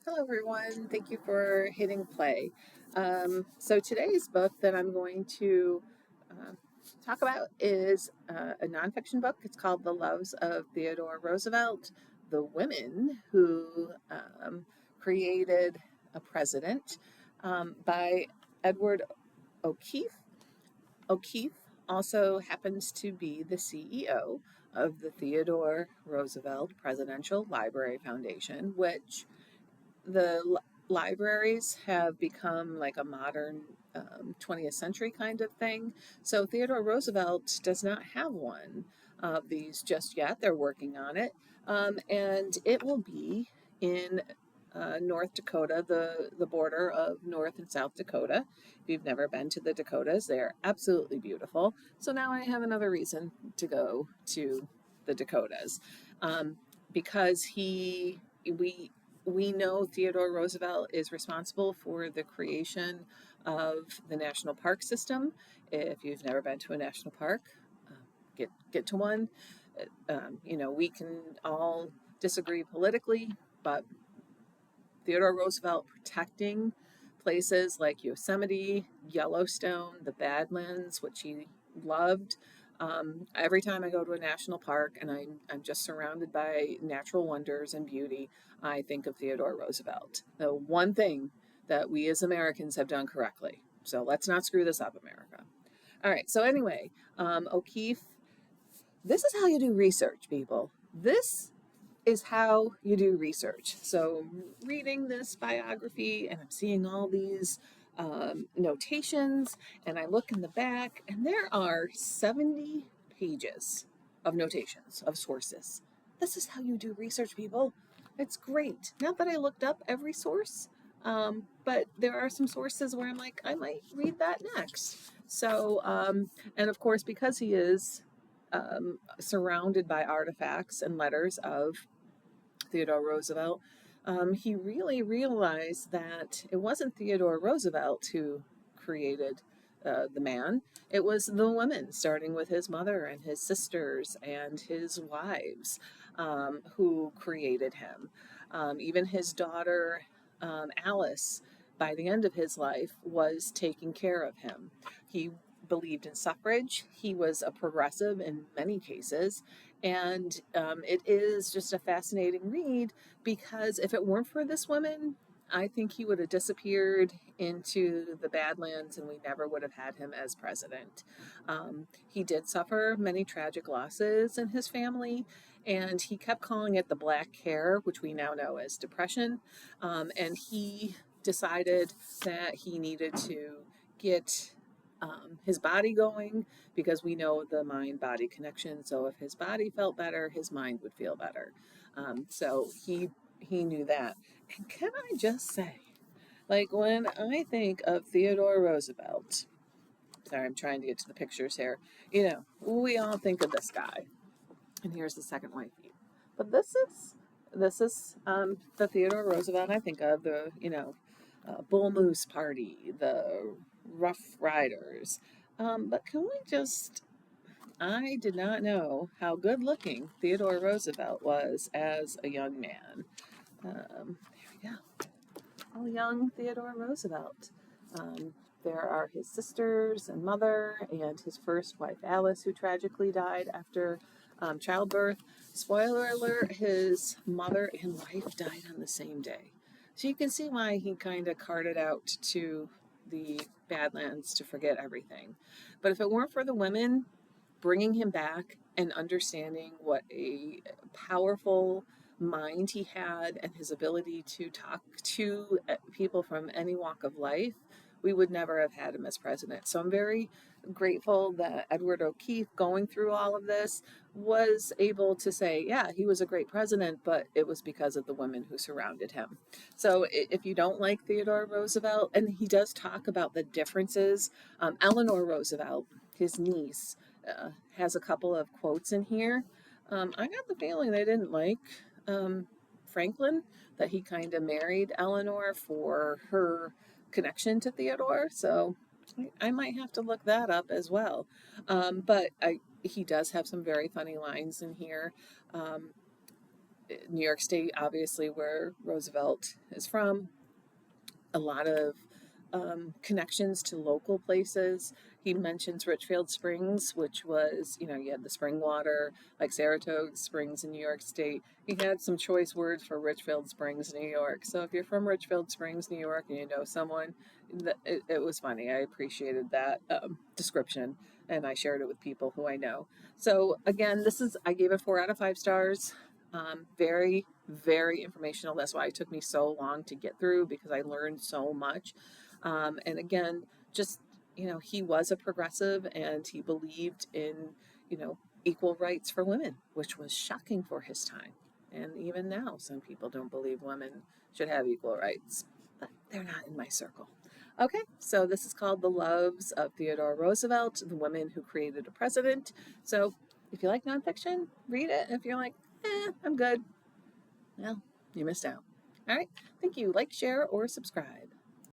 Hello, everyone. Thank you for hitting play. So today's book that I'm going to uh, talk about is a nonfiction book. It's called The Loves of Theodore Roosevelt, The Women Who Created a President, by Edward O'Keefe. O'Keefe also happens to be the CEO of the Theodore Roosevelt Presidential Library Foundation, which the libraries have become like a modern 20th century kind of thing. So Theodore Roosevelt does not have one of these just yet. They're working on it. And it will be in North Dakota, the border of North and South Dakota. If you've never been to the Dakotas, they're absolutely beautiful. So now I have another reason to go to the Dakotas, um, because we we know Theodore Roosevelt is responsible for the creation of the national park system. If you've never been to a national park, uh, get to one. We can all disagree politically, but Theodore Roosevelt protecting places like Yosemite, Yellowstone, the Badlands, which he loved. Every time I go to a national park and I'm just surrounded by natural wonders and beauty, I think of Theodore Roosevelt. The one thing that we as Americans have done correctly. So let's not screw this up, America. All right. So anyway, O'Keefe, this is how you do research, people. This is how you do research. So, reading this biography, and I'm seeing all these notations, and I look in the back, and there are 70 pages of notations, of sources. This is how you do research, people. It's great. Not that I looked up every source, but there are some sources where I'm like, I might read that next. So, and of course, because he is surrounded by artifacts and letters of Theodore Roosevelt, he really realized that it wasn't Theodore Roosevelt who created the man. It was the women, starting with his mother and his sisters and his wives, who created him. Even his daughter, Alice, by the end of his life, was taking care of him. He believed in suffrage. He was a progressive in many cases. And it is just a fascinating read because if it weren't for this woman, I think he would have disappeared into the Badlands and we never would have had him as president. He did suffer many tragic losses in his family, and he kept calling it the black hair, which we now know as depression. And he decided that he needed to get his body going because we know the mind body connection. So if his body felt better, his mind would feel better. So he knew that. And can I just say, like when I think of Theodore Roosevelt, sorry, I'm trying to get to the pictures here. We all think of this guy, and here's the second wife. But this is the Theodore Roosevelt I think of. The Bull Moose Party, the Rough Riders. But can we just I did not know how good looking Theodore Roosevelt was as a young man. There we go. Oh, young Theodore Roosevelt. There are his sisters and mother, and his first wife, Alice, who tragically died after childbirth. Spoiler alert, his mother and wife died on the same day. So you can see why he kind of carted out to the Badlands to forget everything. But if it weren't for the women bringing him back and understanding what a powerful mind he had and his ability to talk to people from any walk of life, we would never have had him as president. So I'm very grateful that Edward O'Keefe, going through all of this, was able to say, yeah, he was a great president, but it was because of the women who surrounded him. So if you don't like Theodore Roosevelt, and he does talk about the differences, Eleanor Roosevelt, his niece, has a couple of quotes in here. I got the feeling they didn't like um, Franklin, that he kind of married Eleanor for her connection to Theodore. So I might have to look that up as well. But he does have some very funny lines in here. Um, New York State, obviously, where Roosevelt is from, a lot of connections to local places. He mentions Richfield Springs, which was, you had the spring water, like Saratoga Springs in New York State. He had some choice words for Richfield Springs, New York. So if you're from Richfield Springs, New York, and you know someone, it was funny. I appreciated that description, and I shared it with people who I know. So again, I gave it 4 out of 5 stars. Very, very informational. That's why it took me so long to get through, because I learned so much. And again, just, he was a progressive and he believed in, you know, equal rights for women, which was shocking for his time. And even now, some people don't believe women should have equal rights, but they're not in my circle. Okay, so this is called The Loves of Theodore Roosevelt, the women who created a president. So if you like nonfiction, read it. If you're like, I'm good, well, you missed out. All right, thank you. Like, share, or subscribe.